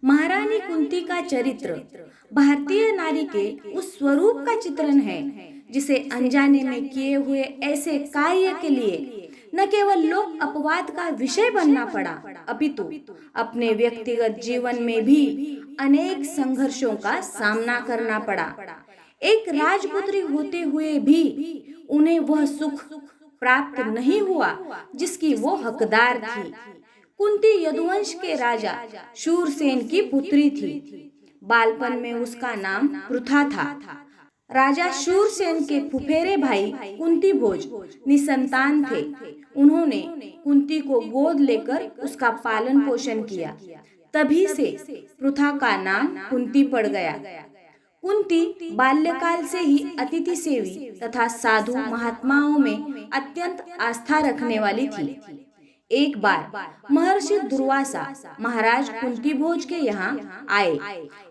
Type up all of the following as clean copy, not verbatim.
महारानी कुंती का चरित्र भारतीय नारी के उस स्वरूप का चित्रण है जिसे अनजाने में किए हुए ऐसे कार्य के लिए न केवल लोक अपवाद का विषय बनना पड़ा, अपितु अपने व्यक्तिगत जीवन में भी अनेक संघर्षों का सामना करना पड़ा। एक राजपुत्री होते हुए भी उन्हें वह सुख प्राप्त नहीं हुआ जिसकी वो हकदार थी। कुंती यदुवंश के राजा शूरसेन की पुत्री थी। बालपन में उसका नाम पृथा था। राजा शूरसेन के फुफेरे भाई कुंती भोज निसंतान थे। उन्होंने कुंती को गोद लेकर उसका पालन पोषण किया। तभी से पृथा का नाम कुंती पड़ गया। कुंती बाल्यकाल से ही अतिथि सेवी तथा साधु महात्माओं में अत्यंत आस्था रखने वाली थी। एक बार महर्षि दुर्वासा महाराज कुंती भोज के यहाँ आए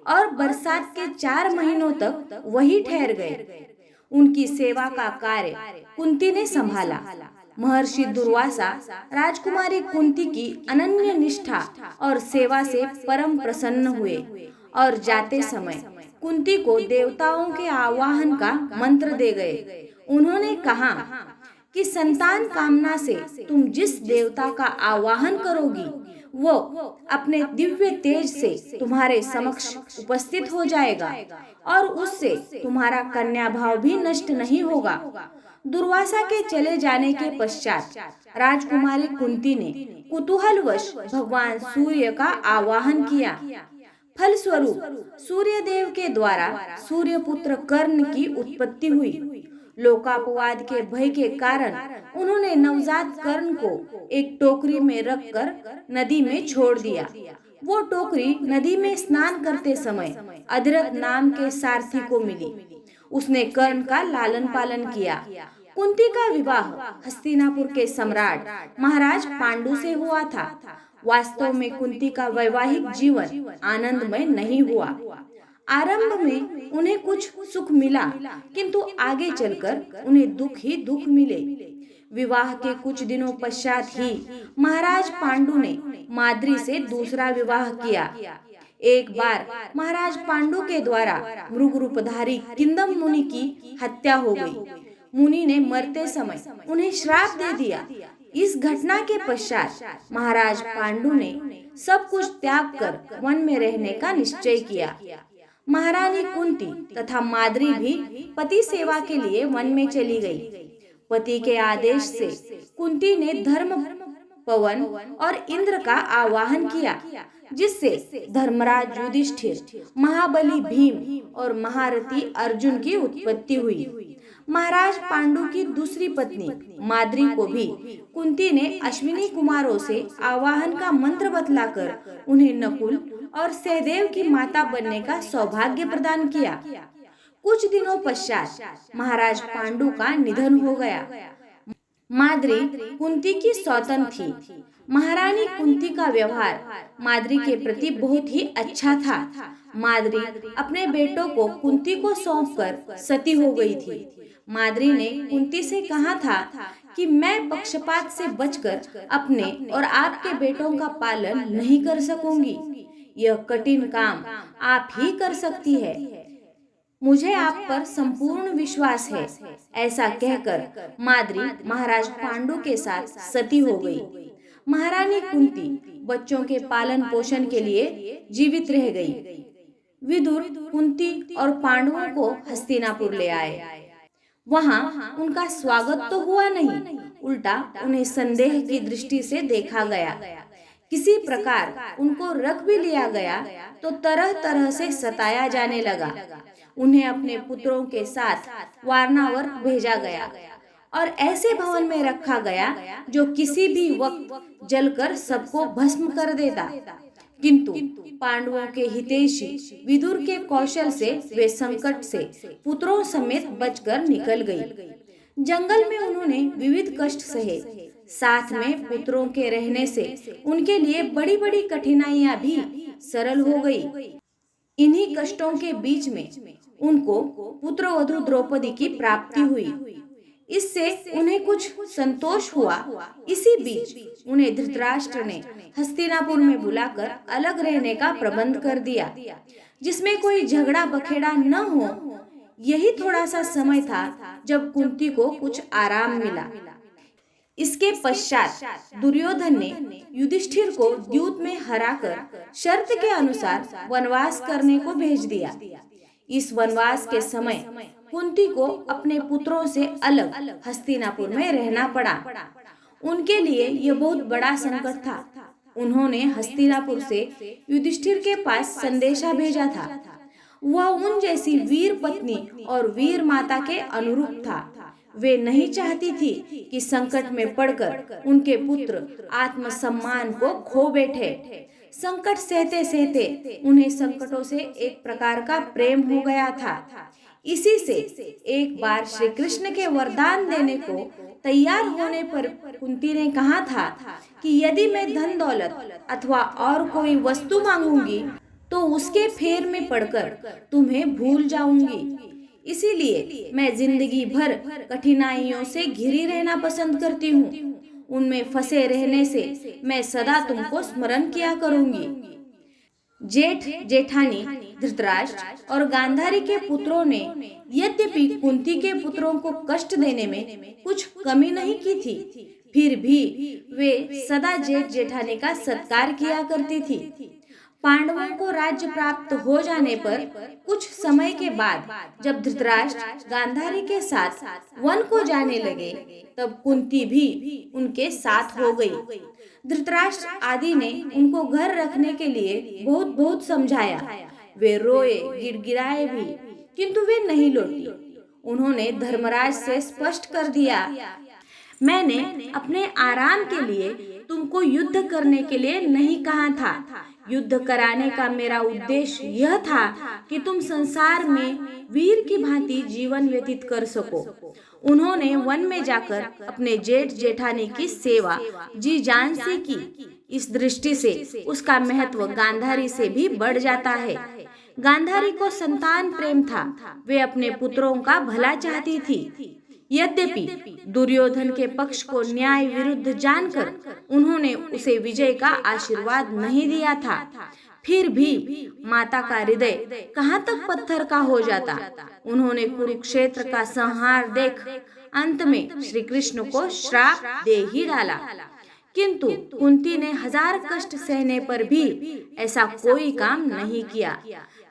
और बरसात के 4 महीनों तक वही ठहर गए। उनकी सेवा का कार्य कुंती ने संभाला। महर्षि दुर्वासा राजकुमारी कुंती की अनन्य निष्ठा और सेवा से परम प्रसन्न हुए और जाते समय कुंती को देवताओं के आवाहन का मंत्र दे गए। उन्होंने कहा कि संतान कामना से तुम जिस देवता का आवाहन करोगी वो अपने दिव्य तेज से तुम्हारे समक्ष उपस्थित हो जाएगा और उससे तुम्हारा कन्या भाव भी नष्ट नहीं होगा। दुर्वासा के चले जाने के पश्चात राजकुमारी कुंती ने कुतूहलवश भगवान सूर्य का आवाहन किया। फलस्वरूप सूर्यदेव के द्वारा सूर्यपुत्र कर्ण की उत्पत्ति हुई। लोकापवाद के भय के कारण उन्होंने नवजात कर्ण को एक टोकरी में रखकर नदी में छोड़ दिया। वो टोकरी नदी में स्नान करते समय अधिरथ नाम के सारथी को मिली। उसने कर्ण का लालन पालन किया। कुंती का विवाह हस्तिनापुर के सम्राट महाराज पांडु से हुआ था। वास्तव में कुंती का वैवाहिक जीवन आनंदमय नहीं हुआ। आरंभ में उन्हें कुछ सुख मिला, किंतु आगे चलकर उन्हें दुख ही दुख मिले। विवाह के कुछ दिनों पश्चात ही महाराज पांडु ने माद्री से दूसरा विवाह किया। एक बार महाराज पांडु के द्वारा मृग रूपधारी किंदम मुनि की हत्या हो गई। मुनि ने मरते समय उन्हें श्राप दे दिया। इस घटना के पश्चात महाराज पांडु ने सब कुछ त्याग कर वन में रहने का निश्चय किया। महारानी कुंती तथा माद्री भी पति सेवा के लिए वन में चली गई। पति के आदेश से कुंती ने धर्म पवन और इंद्र का आवाहन किया, जिससे धर्मराज युधिष्ठिर, महाबली भीम और महारथी अर्जुन की उत्पत्ति हुई। महाराज पांडु की दूसरी पत्नी माद्री को भी कुंती ने अश्विनी कुमारों से आवाहन का मंत्र बतलाकर उन्हें नकुल और सहदेव की माता बनने का सौभाग्य प्रदान किया। कुछ दिनों पश्चात महाराज पांडु का निधन हो गया। माद्री कुंती की सौतन थी। महारानी कुंती का व्यवहार माद्री के प्रति बहुत ही अच्छा था। माद्री अपने बेटों को कुंती को सौंपकर सती हो गई थी। माद्री ने कुंती से कहा था कि मैं पक्षपात से बचकर अपने और आपके बेटों का पालन नहीं कर सकूंगी। यह कठिन काम आप ही कर सकती है। मुझे आप पर संपूर्ण विश्वास है। ऐसा कहकर माद्री महाराज पांडु के साथ सती हो गई। महारानी कुंती बच्चों के पालन पोषण के लिए जीवित रह गई। विदुर कुंती और पांडवों को हस्तिनापुर ले आए। वहां उनका स्वागत तो हुआ नहीं, उल्टा उन्हें संदेह की दृष्टि से देखा गया। किसी प्रकार उनको रख भी लिया गया तो तरह तरह से सताया जाने लगा। उन्हें अपने पुत्रों के साथ वारणावत भेजा गया और ऐसे भवन में रखा गया जो किसी भी वक्त जलकर सबको भस्म कर देता। किंतु पांडवों के हितैषी विदुर के कौशल से वे संकट से पुत्रों समेत बचकर निकल गई। जंगल में उन्होंने विविध कष्ट सहे। साथ में पुत्रों के रहने से उनके लिए बड़ी बड़ी कठिनाइयां भी सरल हो गई। इन्हीं कष्टों के बीच में उनको पुत्रवधू द्रौपदी की प्राप्ति हुई। इससे उन्हें कुछ संतोष हुआ। इसी बीच उन्हें धृतराष्ट्र ने हस्तिनापुर में बुलाकर अलग रहने का प्रबंध कर दिया, जिसमें कोई झगड़ा बखेड़ा न हो। यही थोड़ा सा समय था जब कुंती को कुछ आराम मिला। इसके पश्चात दुर्योधन ने युधिष्ठिर को द्यूत में हराकर शर्त के अनुसार वनवास करने को भेज दिया। इस वनवास के समय कुंती को अपने पुत्रों से अलग हस्तिनापुर में रहना पड़ा। उनके लिए यह बहुत बड़ा संकट था। उन्होंने हस्तिनापुर से युधिष्ठिर के पास संदेशा भेजा था। वह उन जैसी वीर पत्नी और वीर माता के अनुरूप था। वे नहीं चाहती थी कि संकट में पड़कर उनके पुत्र आत्मसम्मान को खो बैठे। संकट सहते सहते उन्हें संकटों से एक प्रकार का प्रेम हो गया था। इसी से एक बार श्री कृष्ण के वरदान देने को तैयार होने पर कुंती ने कहा था कि यदि मैं धन दौलत अथवा और कोई वस्तु मांगूंगी तो उसके फेर में पड़कर तुम्हें भूल जाऊंगी। इसीलिए मैं जिंदगी भर कठिनाइयों से घिरी रहना पसंद करती हूँ। उनमें फंसे रहने से मैं सदा तुमको स्मरण किया करूंगी। जेठ जेठानी धृतराष्ट्र और गांधारी के पुत्रों ने यद्यपि कुंती के पुत्रों को कष्ट देने में कुछ कमी नहीं की थी, फिर भी वे सदा जेठ जेठानी का सत्कार किया करती थी। पांडवों को राज्य प्राप्त हो जाने पर कुछ समय के बाद जब धृतराष्ट्र गांधारी के साथ वन को जाने लगे, तब कुंती भी उनके साथ हो गई। धृतराष्ट्र आदि ने उनको घर रखने के लिए बहुत बहुत समझाया। वे रोए गिड़गिड़ाए भी, किंतु वे नहीं लौटी। उन्होंने धर्मराज से स्पष्ट कर दिया, मैंने अपने आराम के लिए तुमको युद्ध करने के लिए नहीं कहा था। युद्ध कराने का मेरा उद्देश्य यह था कि तुम संसार में वीर की भांति जीवन व्यतीत कर सको। उन्होंने वन में जाकर अपने जेठ जेठानी की सेवा जी जान से की। इस दृष्टि से उसका महत्व गांधारी से भी बढ़ जाता है। गांधारी को संतान प्रेम था। वे अपने पुत्रों का भला चाहती थी। यद्यपि दुर्योधन के पक्ष को न्याय विरुद्ध जानकर उन्होंने उसे विजय का आशीर्वाद नहीं दिया था, फिर भी माता का हृदय कहाँ तक पत्थर का हो जाता। उन्होंने कुरुक्षेत्र का संहार देख अंत में श्री कृष्ण को श्राप दे ही डाला। किंतु कुंती ने हजार कष्ट सहने पर भी ऐसा कोई काम नहीं किया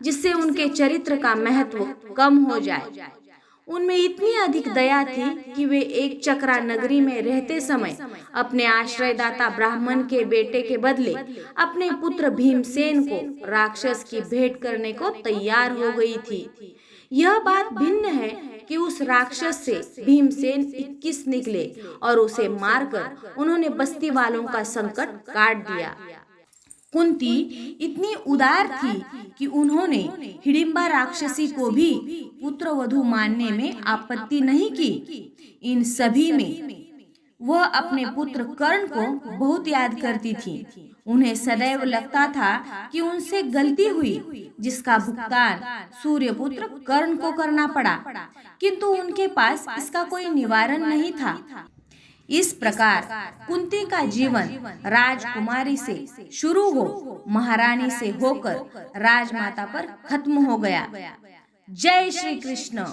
जिससे उनके चरित्र का महत्व कम हो जाए। उनमें इतनी अधिक दया थी कि वे एक चक्रा नगरी में रहते समय अपने आश्रयदाता ब्राह्मण के बेटे के बदले अपने पुत्र भीमसेन को राक्षस की भेंट करने को तैयार हो गई थी। यह बात भिन्न है कि उस राक्षस से भीमसेन 21 निकले और उसे मारकर उन्होंने बस्ती वालों का संकट काट दिया। कुंती इतनी उदार थी कि उन्होंने हिडिंबा राक्षसी को भी पुत्र वधू मानने में आपत्ति नहीं की। इन सभी में वह अपने पुत्र कर्ण को बहुत याद करती थी। उन्हें सदैव लगता था कि उनसे गलती हुई जिसका भुगतान सूर्यपुत्र कर्ण को करना पड़ा, किंतु उनके पास इसका कोई निवारण नहीं था। इस प्रकार कुंती का जीवन राजकुमारी से शुरू हो महारानी से होकर राजमाता पर खत्म हो गया। जय श्री कृष्ण।